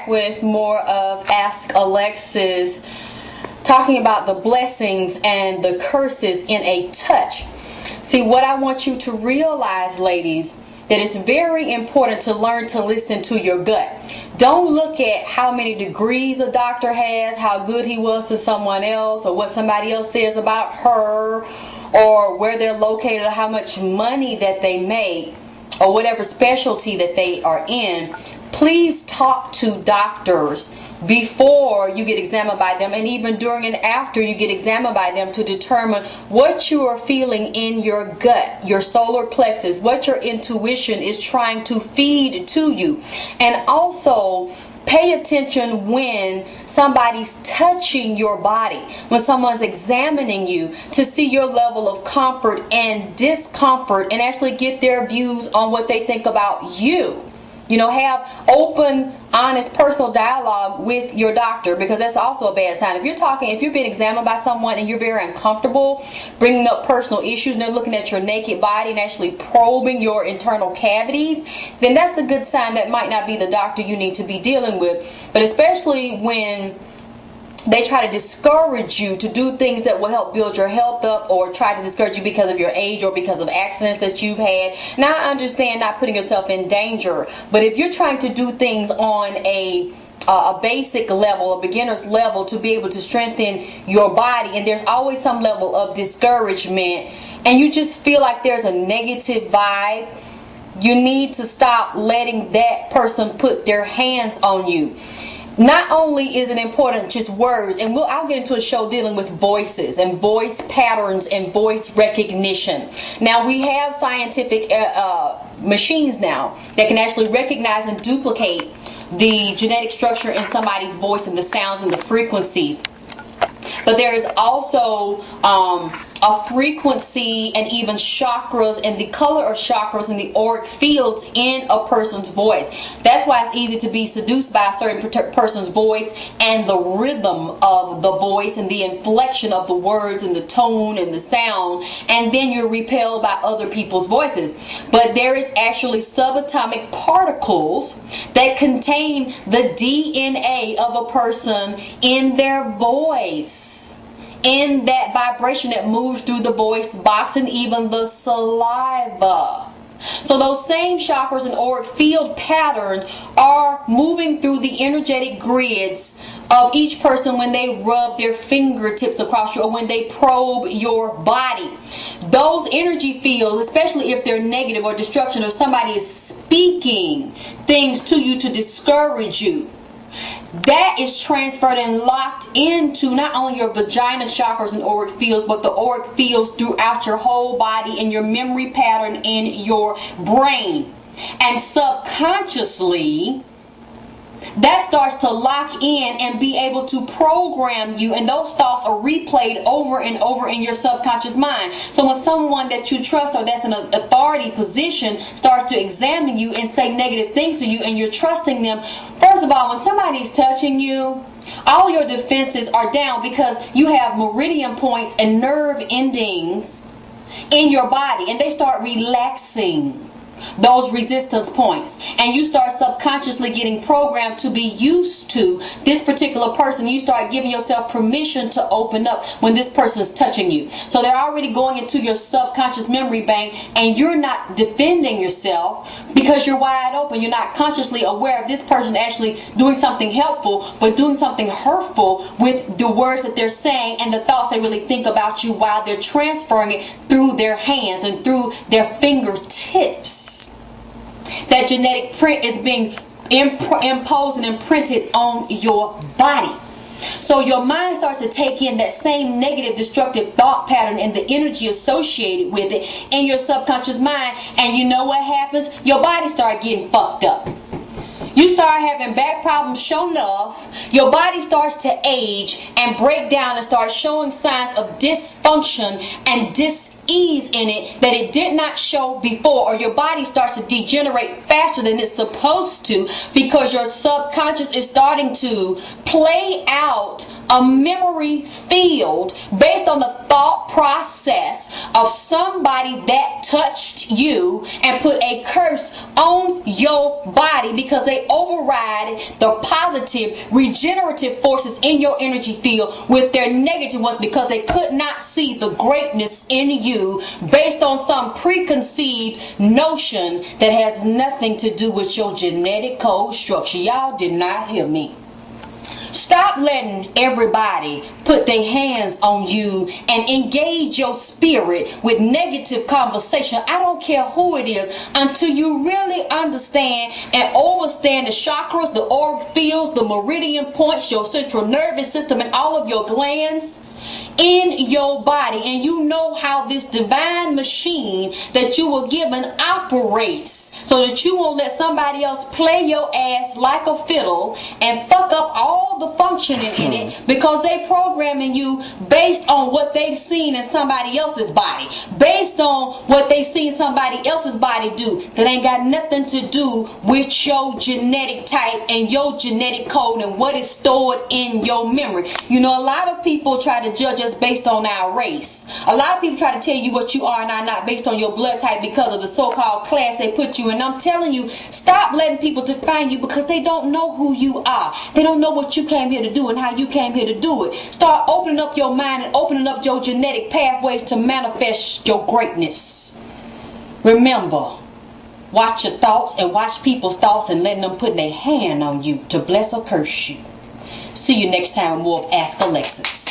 back with more of Ask Alexyss, talking about the blessings and the curses in a touch. See, what I want you to realize, ladies, that it's very important to learn to listen to your gut. Don't look at how many degrees a doctor has, how good he was to someone else, or what somebody else says about her, or where they're located, or how much money that they make, or whatever specialty that they are in. Please talk to doctors before you get examined by them, and even during and after you get examined by them, to determine what you are feeling in your gut, your solar plexus, what your intuition is trying to feed to you. And also pay attention when somebody's touching your body, when someone's examining you, to see your level of comfort and discomfort, and actually get their views on what they think about you. You know, have open, honest, personal dialogue with your doctor, because that's also a bad sign. If you're being examined by someone and you're very uncomfortable bringing up personal issues, and they're looking at your naked body and actually probing your internal cavities, then that's a good sign that might not be the doctor you need to be dealing with. But especially when they try to discourage you to do things that will help build your health up, or try to discourage you because of your age or because of accidents that you've had. Now, I understand not putting yourself in danger, but if you're trying to do things on a basic level, a beginner's level, to be able to strengthen your body, and there's always some level of discouragement, and you just feel like there's a negative vibe, you need to stop letting that person put their hands on you. Not only is it important just words, and I'll get into a show dealing with voices and voice patterns and voice recognition. Now, we have scientific machines now that can actually recognize and duplicate the genetic structure in somebody's voice and the sounds and the frequencies. But there is also a frequency and even chakras and the color of chakras and the auric fields in a person's voice. That's why it's easy to be seduced by a certain person's voice and the rhythm of the voice and the inflection of the words and the tone and the sound, and then you're repelled by other people's voices. But there is actually subatomic particles that contain the DNA of a person in their voice, in that vibration that moves through the voice box and even the saliva. So those same chakras and auric field patterns are moving through the energetic grids of each person when they rub their fingertips across you, or when they probe your body. Those energy fields, especially if they're negative or destruction, or somebody is speaking things to you to discourage you, that is transferred and locked into not only your vagina chakras and auric fields, but the auric fields throughout your whole body and your memory pattern in your brain. And subconsciously, that starts to lock in and be able to program you, and those thoughts are replayed over and over in your subconscious mind. So when someone that you trust or that's in an authority position starts to examine you and say negative things to you, and you're trusting them, first of all, when somebody's touching you, all your defenses are down, because you have meridian points and nerve endings in your body, and they start relaxing those resistance points, and you start subconsciously getting programmed to be used to this particular person. You start giving yourself permission to open up when this person is touching you. So they're already going into your subconscious memory bank, and you're not defending yourself because you're wide open. You're not consciously aware of this person actually doing something helpful, but doing something hurtful with the words that they're saying and the thoughts they really think about you, while they're transferring it through their hands and through their fingertips. That genetic print is being imposed and imprinted on your body. So your mind starts to take in that same negative, destructive thought pattern and the energy associated with it in your subconscious mind. And you know what happens? Your body starts getting fucked up. You start having back problems. Sure enough, your body starts to age and break down and start showing signs of dysfunction and dis-ease in it that it did not show before, or your body starts to degenerate faster than it's supposed to, because your subconscious is starting to play out a memory field based on the thought process of somebody that touched you and put a curse on your body because they override the positive regenerative forces in your energy field with their negative ones because they could not see the greatness in you based on some preconceived notion that has nothing to do with your genetic code structure. Y'all did not hear me. Stop letting everybody put their hands on you and engage your spirit with negative conversation. I don't care who it is, until you really understand and understand the chakras, the auric fields, the meridian points, your central nervous system, and all of your glands in your body, and you know how this divine machine that you were given operates, so that you won't let somebody else play your ass like a fiddle and fuck up all the functioning in it because they programming you based on what they've seen in somebody else's body, based on what they seen somebody else's body do that ain't got nothing to do with your genetic type and your genetic code and what is stored in your memory. You know, a lot of people try to judge us based on our race. A lot of people try to tell you what you are and are not based on your blood type because of the so-called class they put you in. And I'm telling you, stop letting people define you because they don't know who you are. They don't know what you came here to do and how you came here to do it. Start opening up your mind and opening up your genetic pathways to manifest your greatness. Remember, watch your thoughts and watch people's thoughts and letting them put their hand on you to bless or curse you. See you next time, more of Ask Alexyss.